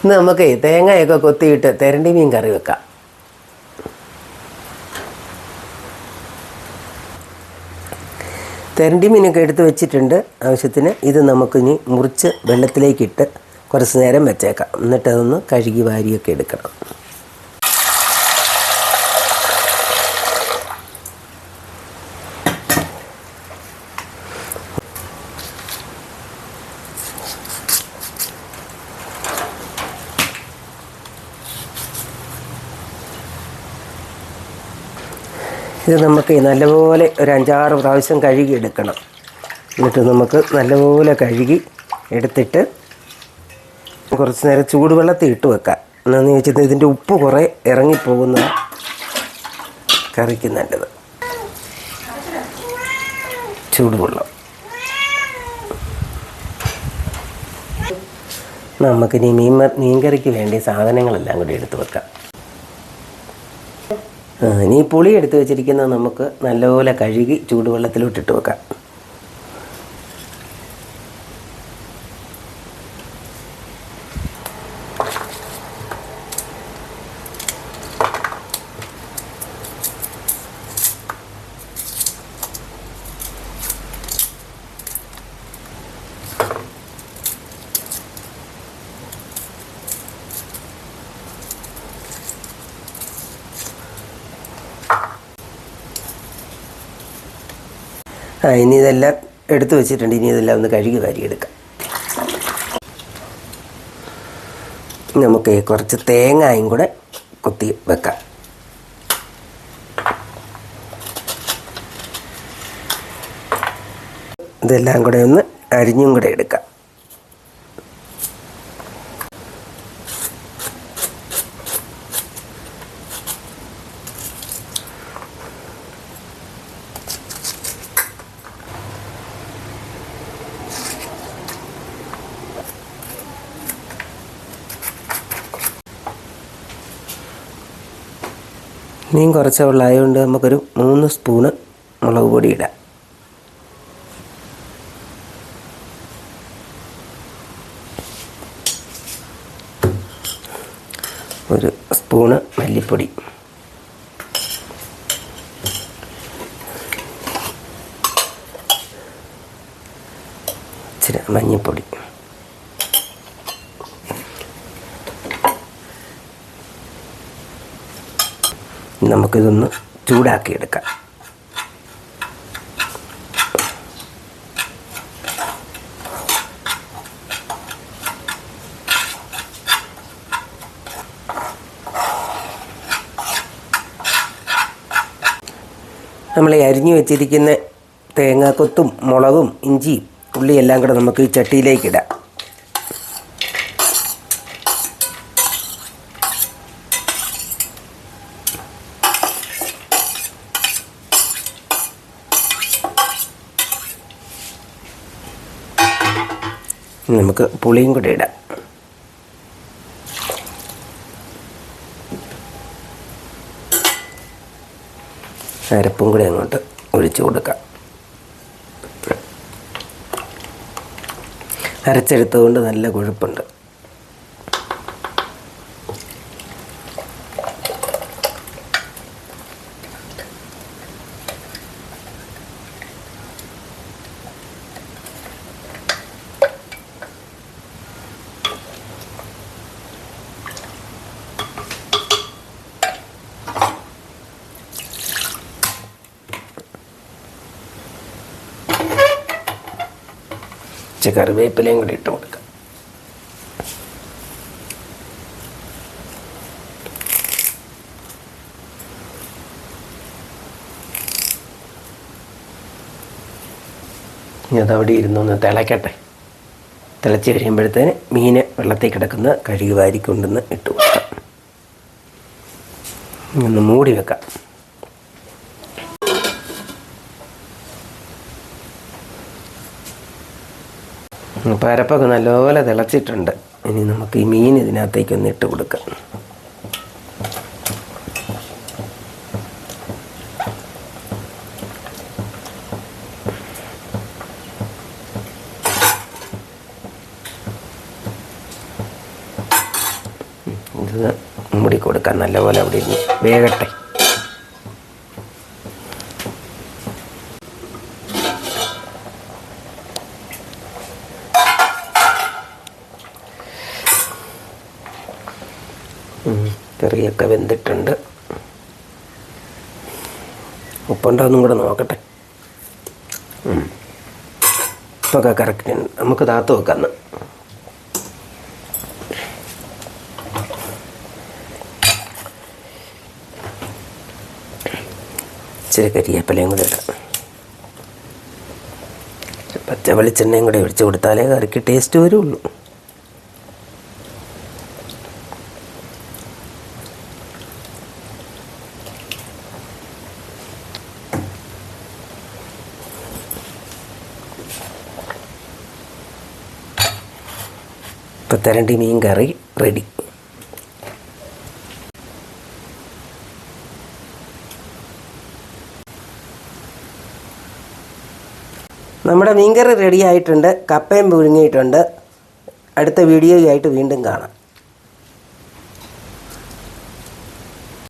ഇന്ന് നമുക്ക് തേങ്ങയൊക്കെ കൊത്തിയിട്ട് തെരണ്ടി മീൻ കറി വെക്കാം. തെരണ്ടി മീനൊക്കെ എടുത്ത് വെച്ചിട്ടുണ്ട് ആവശ്യത്തിന്. ഇത് നമുക്കിനി മുറിച്ച് വെള്ളത്തിലേക്കിട്ട് കുറച്ച് നേരം വെച്ചേക്കാം. എന്നിട്ട് അതൊന്ന് കഴുകി വാരിയൊക്കെ എടുക്കണം. ഇത് നമുക്ക് നല്ലപോലെ ഒരു 5-6 പ്രാവശ്യം കഴുകി എടുക്കണം. എന്നിട്ട് നമുക്ക് നല്ലപോലെ കഴുകി എടുത്തിട്ട് കുറച്ച് നേരം ചൂടുവെള്ളത്തിൽ ഇട്ട് വെക്കാം. എന്നാന്ന് വെച്ചാൽ ഇതിൻ്റെ ഉപ്പ് കുറേ ഇറങ്ങിപ്പോകുന്ന കറിക്ക് നല്ലത്. ചൂടുവെള്ളം നമുക്കിനി മീൻകറിക്ക് വേണ്ടി സാധനങ്ങളെല്ലാം കൂടി എടുത്ത് വെക്കാം. ഇനി പുളി എടുത്ത് വെച്ചിരിക്കുന്നത് നമുക്ക് നല്ലപോലെ കഴുകി ചൂടുവെള്ളത്തിലോട്ടിട്ട് വെക്കാം. ഇനി ഇതെല്ലാം എടുത്ത് വെച്ചിട്ടുണ്ട്. ഇനി ഇതെല്ലാം ഒന്ന് കഴുകി വാരിയെടുക്കാം. നമുക്ക് കുറച്ച് തേങ്ങയും കൂടെ കൊത്തി വെക്കാം. ഇതെല്ലാം കൂടെ ഒന്ന് അരിഞ്ഞും കൂടെ എടുക്കാം. മീൻ കുറച്ച് വെള്ളമായതുകൊണ്ട് നമുക്കൊരു 3 സ്പൂണ് മുളക് പൊടി ഇടാം. ഒരു സ്പൂണ് മല്ലിപ്പൊടി, ഇച്ചിരി മഞ്ഞൾപ്പൊടി, നമുക്കിതൊന്ന് ചൂടാക്കിയെടുക്കാം. നമ്മൾ ഈ അരിഞ്ഞു വെച്ചിരിക്കുന്ന തേങ്ങാക്കൊത്തും മുളകും ഇഞ്ചിയും ഉള്ളിയെല്ലാം കൂടെ നമുക്ക് ഈ ചട്ടിയിലേക്കിടാം. നമുക്ക് പുളിയും കൂടെ ഇടാം. അരപ്പും കൂടെ അങ്ങോട്ട് ഒഴിച്ചു കൊടുക്കാം. അരച്ചെടുത്തുകൊണ്ട് നല്ല കൊഴുപ്പുണ്ട്. കറിവേപ്പിലയും കൂടി ഇട്ട് കൊടുക്കാം. ഇനി അതവിടെ ഇരുന്നൊന്ന് തിളയ്ക്കട്ടെ. തിളച്ച് കഴിയുമ്പോഴത്തേന് മീൻ വെള്ളത്തിൽ കിടക്കുന്ന കഴുകി വാരി കൊണ്ടുവന്ന് ഇട്ട് കൊടുക്കാം. ഒന്ന് മൂടി വെക്കാം. അപ്പോൾ അരപ്പൊക്കെ നല്ലപോലെ തിളച്ചിട്ടുണ്ട്. ഇനി നമുക്ക് ഈ മീൻ ഇതിനകത്തേക്കൊന്ന് ഇട്ട് കൊടുക്കാം. ഇത് മൂടി കൊടുക്കാം, നല്ലപോലെ അവിടെ ഇരുന്ന് വേകട്ടെ. കറിയൊക്കെ വെന്തിട്ടുണ്ട്. ഉപ്പുണ്ടോയെന്നും കൂടെ നോക്കട്ടെ. ഉപ്പൊക്കെ കറക്റ്റ് ഉണ്ട്. നമുക്ക് താത്ത് വെക്കാം. ഇച്ചിരി കരിയേപ്പിലയും കൂടെ ഇടാം. പച്ച വെളിച്ചെണ്ണയും കൂടെ ഒഴിച്ച് കൊടുത്താലേ കറിക്ക് ടേസ്റ്റ് വരുള്ളൂ. പത്തരണ്ടി മീൻ കറി റെഡി. നമ്മുടെ മീൻകറി റെഡി ആയിട്ടുണ്ട്. കപ്പയും പുഴുങ്ങിയിട്ടുണ്ട്. അടുത്ത വീഡിയോയായിട്ട് വീണ്ടും കാണാം.